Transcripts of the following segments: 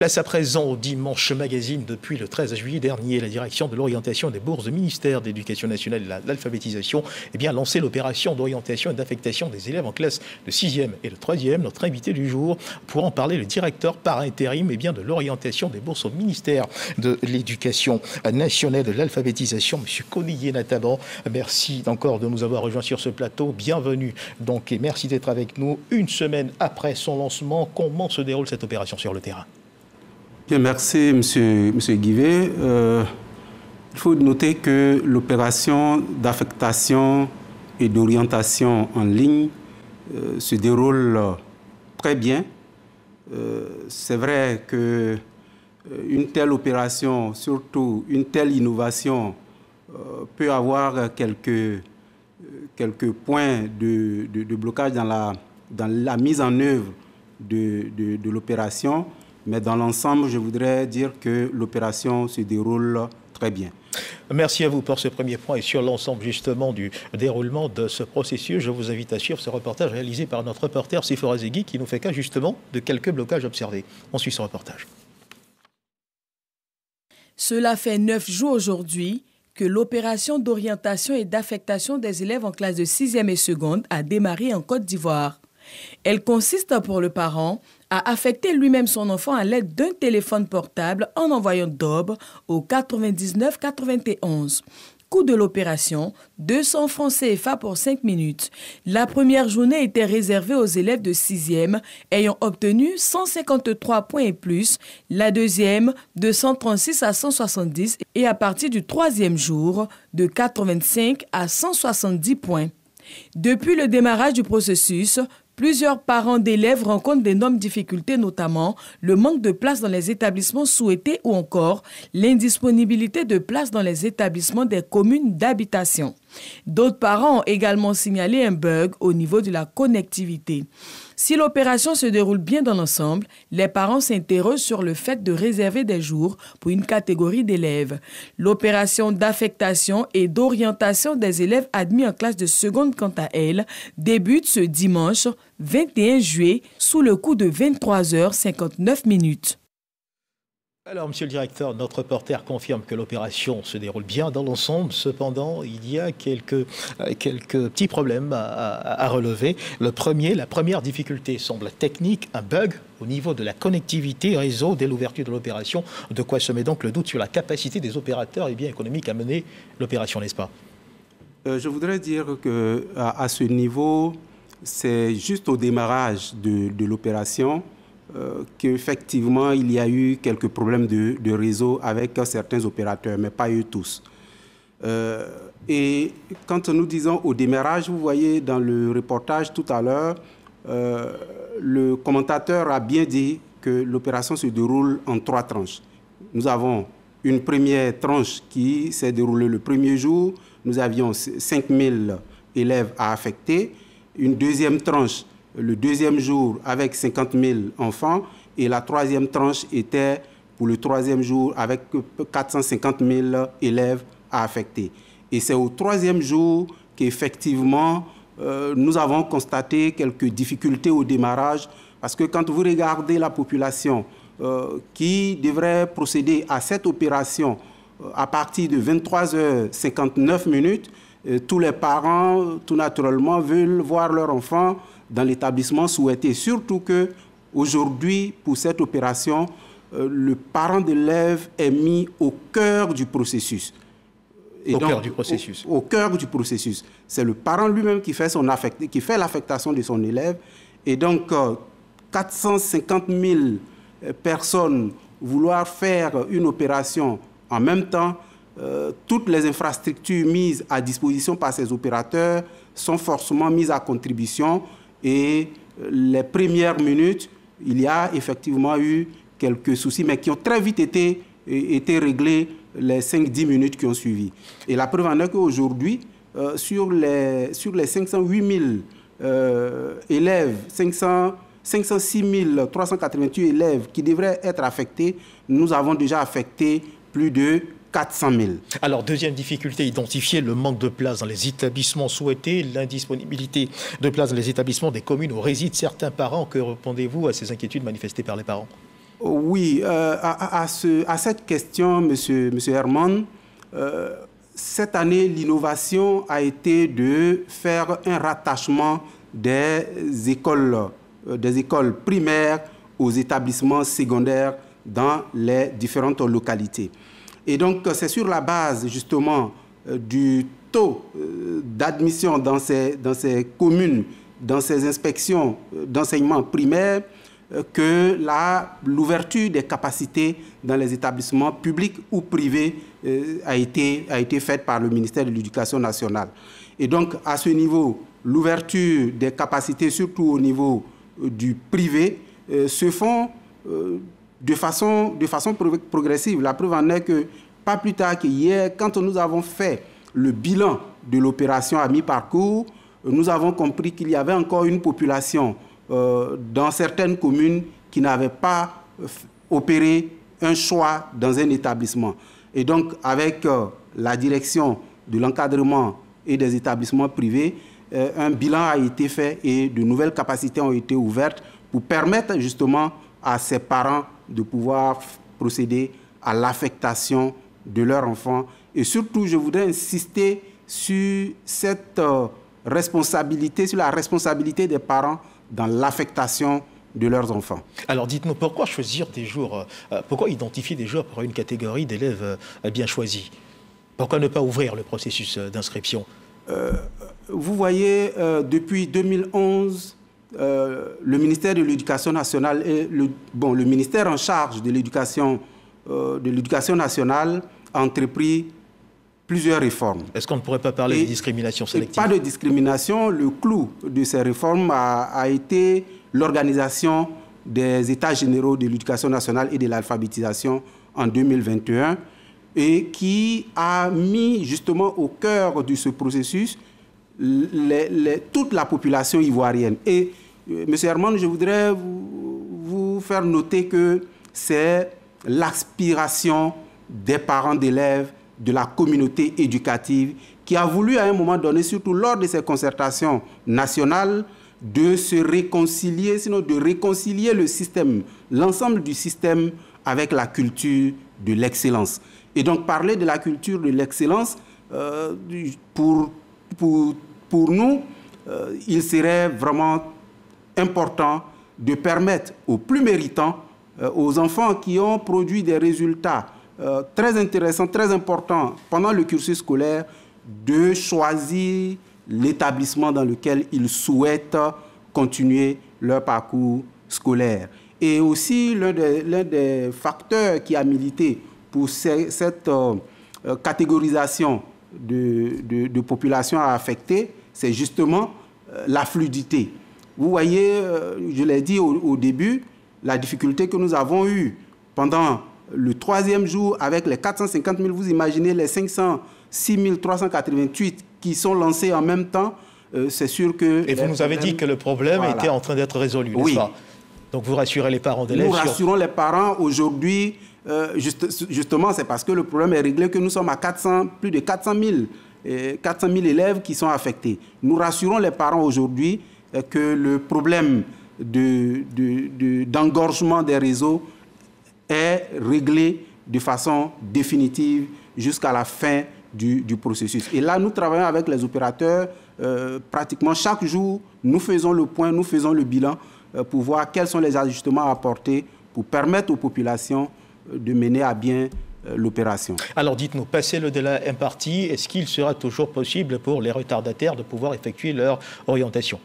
Place à présent au Dimanche Magazine. Depuis le 13 juillet dernier, la direction de l'orientation des bourses du ministère de l'Éducation nationale et de l'alphabétisation a lancé l'opération d'orientation et d'affectation des élèves en classe de 6e et de 3e. Notre invité du jour, pour en parler, le directeur par intérim de l'orientation des bourses au ministère de l'Éducation nationale et de l'alphabétisation, M. Koniyé Nataban. Merci encore de nous avoir rejoints sur ce plateau. Bienvenue donc et merci d'être avec nous. Une semaine après son lancement, comment se déroule cette opération sur le terrain ? Bien, merci, monsieur Guivet. Il faut noter que l'opération d'affectation et d'orientation en ligne se déroule très bien. C'est vrai qu'une telle opération, surtout une telle innovation, peut avoir quelques points de blocage dans la mise en œuvre de l'opération. Mais dans l'ensemble, je voudrais dire que l'opération se déroule très bien. Merci à vous pour ce premier point et sur l'ensemble justement du déroulement de ce processus. Je vous invite à suivre ce reportage réalisé par notre reporter Sifora Zegui qui nous fait cas justement de quelques blocages observés. On suit ce reportage. Cela fait 9 jours aujourd'hui que l'opération d'orientation et d'affectation des élèves en classe de 6e et seconde a démarré en Côte d'Ivoire. Elle consiste pour le parent à affecter lui-même son enfant à l'aide d'un téléphone portable en envoyant DOB au 99 91. Coût de l'opération, 200 francs CFA pour 5 minutes. La première journée était réservée aux élèves de 6e ayant obtenu 153 points et plus, la deuxième de 136 à 170 et à partir du troisième jour de 85 à 170 points. Depuis le démarrage du processus, plusieurs parents d'élèves rencontrent d'énormes difficultés, notamment le manque de place dans les établissements souhaités ou encore l'indisponibilité de place dans les établissements des communes d'habitation. D'autres parents ont également signalé un bug au niveau de la connectivité. Si l'opération se déroule bien dans l'ensemble, les parents s'interrogent sur le fait de réserver des jours pour une catégorie d'élèves. L'opération d'affectation et d'orientation des élèves admis en classe de seconde, quant à elle, débute ce dimanche 21 juillet sous le coup de 23h59. Alors, monsieur le directeur, notre reporter confirme que l'opération se déroule bien dans l'ensemble. Cependant, il y a quelques petits problèmes à relever. La première difficulté semble technique, un bug au niveau de la connectivité réseau dès l'ouverture de l'opération. De quoi se met donc le doute sur la capacité des opérateurs économiques à mener l'opération, n'est-ce pas ? Je voudrais dire qu'à ce niveau, c'est juste au démarrage de l'opération qu'effectivement, il y a eu quelques problèmes de réseau avec certains opérateurs, mais pas eux tous. Et quand nous disons au démarrage, vous voyez dans le reportage tout à l'heure, le commentateur a bien dit que l'opération se déroule en 3 tranches. Nous avons une première tranche qui s'est déroulée le premier jour. Nous avions 5000 élèves à affecter. Une deuxième tranche le deuxième jour avec 50 000 enfants et la troisième tranche était pour le troisième jour avec 450 000 élèves à affecter. Et c'est au troisième jour qu'effectivement nous avons constaté quelques difficultés au démarrage parce que quand vous regardez la population qui devrait procéder à cette opération à partir de 23h59, tous les parents, tout naturellement, veulent voir leur enfant dans l'établissement souhaité. Surtout qu'aujourd'hui, pour cette opération, le parent d'élève est mis au cœur du processus. Au cœur du processus. Au cœur du processus. C'est le parent lui-même qui fait l'affectation de son élève. Et donc, 450 000 personnes vouloir faire une opération en même temps, toutes les infrastructures mises à disposition par ces opérateurs sont forcément mises à contribution. Et les premières minutes, il y a effectivement eu quelques soucis, mais qui ont très vite été réglés les 5-10 minutes qui ont suivi. Et la preuve en est qu'aujourd'hui, sur les 508 000 élèves, 506 388 élèves qui devraient être affectés, nous avons déjà affecté plus de 400 000. Alors, deuxième difficulté identifiée, le manque de place dans les établissements souhaités, l'indisponibilité de place dans les établissements des communes où résident certains parents. Que répondez-vous à ces inquiétudes manifestées par les parents ? Oui, à cette question, monsieur Herman, cette année, l'innovation a été de faire un rattachement des écoles primaires aux établissements secondaires dans les différentes localités. Et donc, c'est sur la base, justement, du taux d'admission dans ces communes, dans ces inspections d'enseignement primaire, que l'ouverture des capacités dans les établissements publics ou privés a été faite par le ministère de l'Éducation nationale. Et donc, à ce niveau, l'ouverture des capacités, surtout au niveau du privé, se font de façon progressive. La preuve en est que, pas plus tard qu'hier, quand nous avons fait le bilan de l'opération à mi-parcours, nous avons compris qu'il y avait encore une population dans certaines communes qui n'avaient pas opéré un choix dans un établissement. Et donc, avec la direction de l'encadrement et des établissements privés, un bilan a été fait et de nouvelles capacités ont été ouvertes pour permettre justement à ces parents de pouvoir procéder à l'affectation de leurs enfants. Et surtout, je voudrais insister sur cette responsabilité, sur la responsabilité des parents dans l'affectation de leurs enfants. Alors dites-nous, pourquoi choisir des jours, pourquoi identifier des jours pour une catégorie d'élèves bien choisis? Pourquoi ne pas ouvrir le processus d'inscription? Vous voyez, depuis 2011, le ministère de l'Éducation nationale et le ministère en charge de l'éducation nationale a entrepris plusieurs réformes. Est-ce qu'on ne pourrait pas parler de discrimination sélective? Pas de discrimination. Le clou de ces réformes a été l'organisation des États généraux de l'éducation nationale et de l'alphabétisation en 2021 et qui a mis justement au cœur de ce processus toute la population ivoirienne. Et, M. Herman, je voudrais vous faire noter que c'est l'aspiration des parents d'élèves, de la communauté éducative, qui a voulu à un moment donné, surtout lors de ces concertations nationales, de se réconcilier, sinon de réconcilier le système, l'ensemble du système avec la culture de l'excellence. Et donc parler de la culture de l'excellence, pour nous, il serait vraiment important de permettre aux plus méritants, aux enfants qui ont produit des résultats très intéressants, très importants pendant le cursus scolaire, de choisir l'établissement dans lequel ils souhaitent continuer leur parcours scolaire. Et aussi, l'un des facteurs qui a milité pour cette catégorisation de population à affecter, c'est justement la fluidité. Vous voyez, je l'ai dit au début, la difficulté que nous avons eue pendant le 3e jour avec les 450 000, vous imaginez les 506 388 qui sont lancés en même temps, c'est sûr que... Et vous nous avez dit que le problème était en train d'être résolu, n'est-ce pas? Donc vous rassurez les parents d'élèves? Nous rassurons les parents aujourd'hui, justement, c'est parce que le problème est réglé que nous sommes à plus de 400 000 élèves qui sont affectés. Nous rassurons les parents aujourd'hui que le problème d'engorgement des réseaux est réglé de façon définitive jusqu'à la fin du processus. Et là, nous travaillons avec les opérateurs pratiquement chaque jour. Nous faisons le point, nous faisons le bilan pour voir quels sont les ajustements à apporter pour permettre aux populations de mener à bien l'opération. Alors dites-nous, passé le délai imparti, est-ce qu'il sera toujours possible pour les retardataires de pouvoir effectuer leur orientation?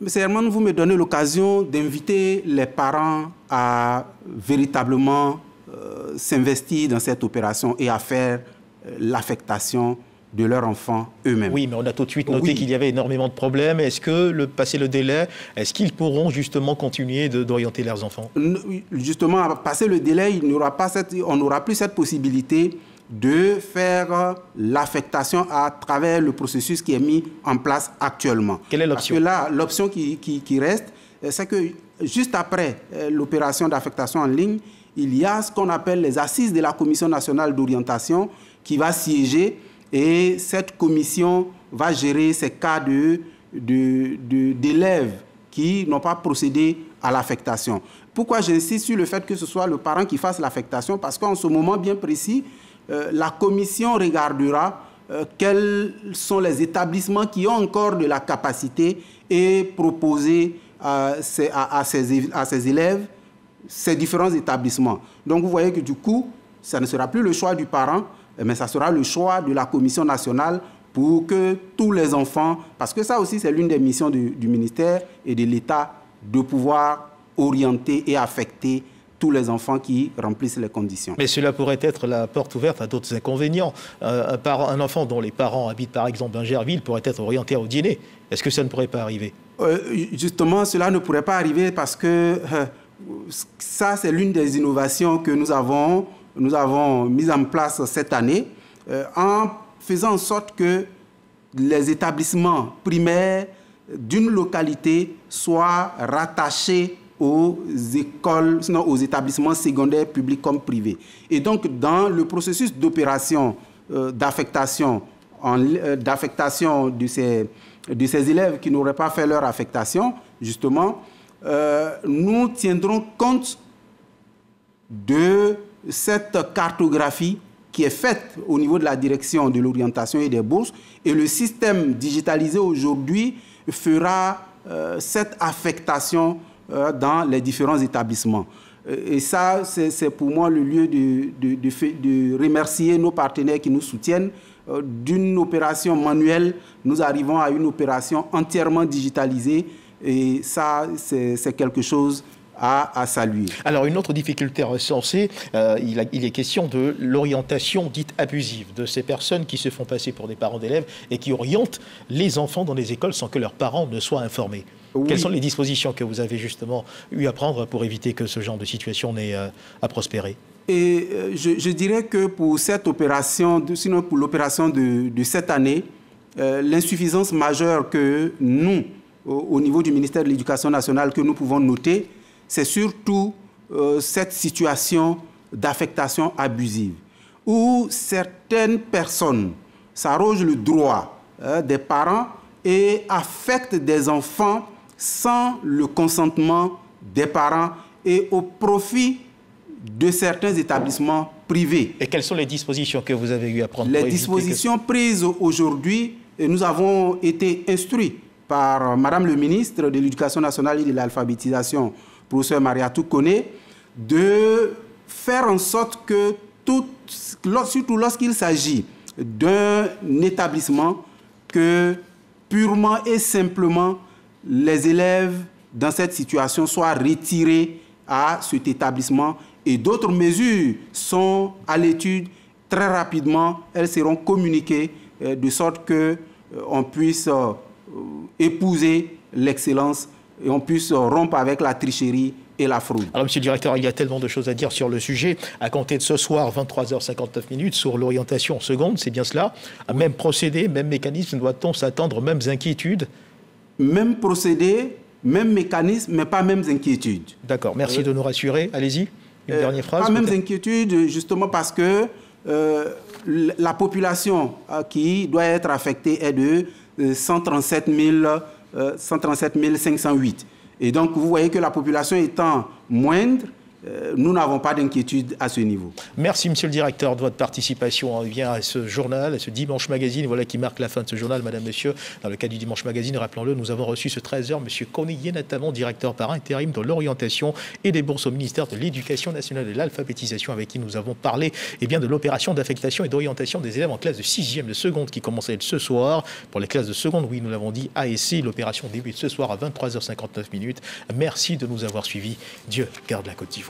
Monsieur Herman, vous me donnez l'occasion d'inviter les parents à véritablement s'investir dans cette opération et à faire l'affectation de leurs enfants eux-mêmes. Oui, mais on a tout de suite noté qu'il y avait énormément de problèmes. Est-ce que, passé le délai, est-ce qu'ils pourront justement continuer d'orienter leurs enfants? Justement, passé le délai, on n'aura plus cette possibilité de faire l'affectation à travers le processus qui est mis en place actuellement. Quelle est l'option? Parce que là, l'option qui reste, c'est que juste après l'opération d'affectation en ligne, il y a ce qu'on appelle les assises de la Commission nationale d'orientation qui va siéger et cette commission va gérer ces cas d'élèves qui n'ont pas procédé à l'affectation. Pourquoi j'insiste sur le fait que ce soit le parent qui fasse l'affectation? Parce qu'en ce moment bien précis, la commission regardera quels sont les établissements qui ont encore de la capacité et proposer à ces élèves ces différents établissements. Donc vous voyez que du coup, ça ne sera plus le choix du parent, mais ça sera le choix de la commission nationale pour que tous les enfants, parce que ça aussi c'est l'une des missions du ministère et de l'État, de pouvoir orienter et affecter tous les enfants qui remplissent les conditions. Mais cela pourrait être la porte ouverte à d'autres inconvénients. Un enfant dont les parents habitent par exemple dans Gerville pourrait être orienté au dîner. Est-ce que ça ne pourrait pas arriver? Justement, cela ne pourrait pas arriver parce que ça, c'est l'une des innovations que nous avons mises en place cette année, en faisant en sorte que les établissements primaires d'une localité soient rattachés aux écoles, sinon aux établissements secondaires publics comme privés. Et donc, dans le processus d'opération d'affectation de ces élèves qui n'auraient pas fait leur affectation, justement, nous tiendrons compte de cette cartographie qui est faite au niveau de la direction de l'orientation et des bourses. Et le système digitalisé aujourd'hui fera cette affectation dans les différents établissements. Et ça, c'est pour moi le lieu de remercier nos partenaires qui nous soutiennent. D'une opération manuelle, nous arrivons à une opération entièrement digitalisée. Et ça, c'est quelque chose à saluer. Alors, une autre difficulté recensée, il est question de l'orientation dite abusive, de ces personnes qui se font passer pour des parents d'élèves et qui orientent les enfants dans les écoles sans que leurs parents ne soient informés. Oui. Quelles sont les dispositions que vous avez justement eu à prendre pour éviter que ce genre de situation n'ait à prospérer? Et je dirais que pour cette opération, sinon pour l'opération de cette année, l'insuffisance majeure que nous, au niveau du ministère de l'Éducation nationale, que nous pouvons noter, c'est surtout cette situation d'affectation abusive, où certaines personnes s'arrogent le droit des parents et affectent des enfants sans le consentement des parents et au profit de certains établissements privés. Et quelles sont les dispositions que vous avez eu à prendre? Les dispositions prises aujourd'hui, nous avons été instruits par Madame le ministre de l'Éducation nationale et de l'alphabétisation, professeur Mariatou Koné, de faire en sorte que, surtout lorsqu'il s'agit d'un établissement, que purement et simplement les élèves dans cette situation soient retirés à cet établissement. Et d'autres mesures sont à l'étude. Très rapidement, elles seront communiquées de sorte qu'on puisse épouser l'excellence et on puisse rompre avec la tricherie et la fraude. Alors, monsieur le directeur, il y a tellement de choses à dire sur le sujet. À compter de ce soir, 23h59, sur l'orientation seconde, c'est bien cela. Même procédé, même mécanisme, doit-on s'attendre aux mêmes inquiétudes? Même procédé, même mécanisme, mais pas mêmes inquiétudes. D'accord, merci de nous rassurer. Allez-y, une dernière phrase. Pas mêmes inquiétudes, justement parce que la population qui doit être affectée est de 137 508. Et donc, vous voyez que la population étant moindre, nous n'avons pas d'inquiétude à ce niveau. Merci, monsieur le directeur, de votre participation. On revient à ce journal, à ce Dimanche Magazine, voilà qui marque la fin de ce journal, madame, monsieur. Dans le cadre du Dimanche Magazine, rappelons-le, nous avons reçu ce 13h, monsieur Corneille Natamon, directeur par intérim de l'orientation et des bourses au ministère de l'Éducation nationale et de l'alphabétisation, avec qui nous avons parlé de l'opération d'affectation et d'orientation des élèves en classe de 6e, de seconde, qui commence à être ce soir. Pour les classes de seconde, oui, nous l'avons dit, ASC, l'opération débute ce soir à 23h59. Merci de nous avoir suivis. Dieu garde la Côte d'Ivoire.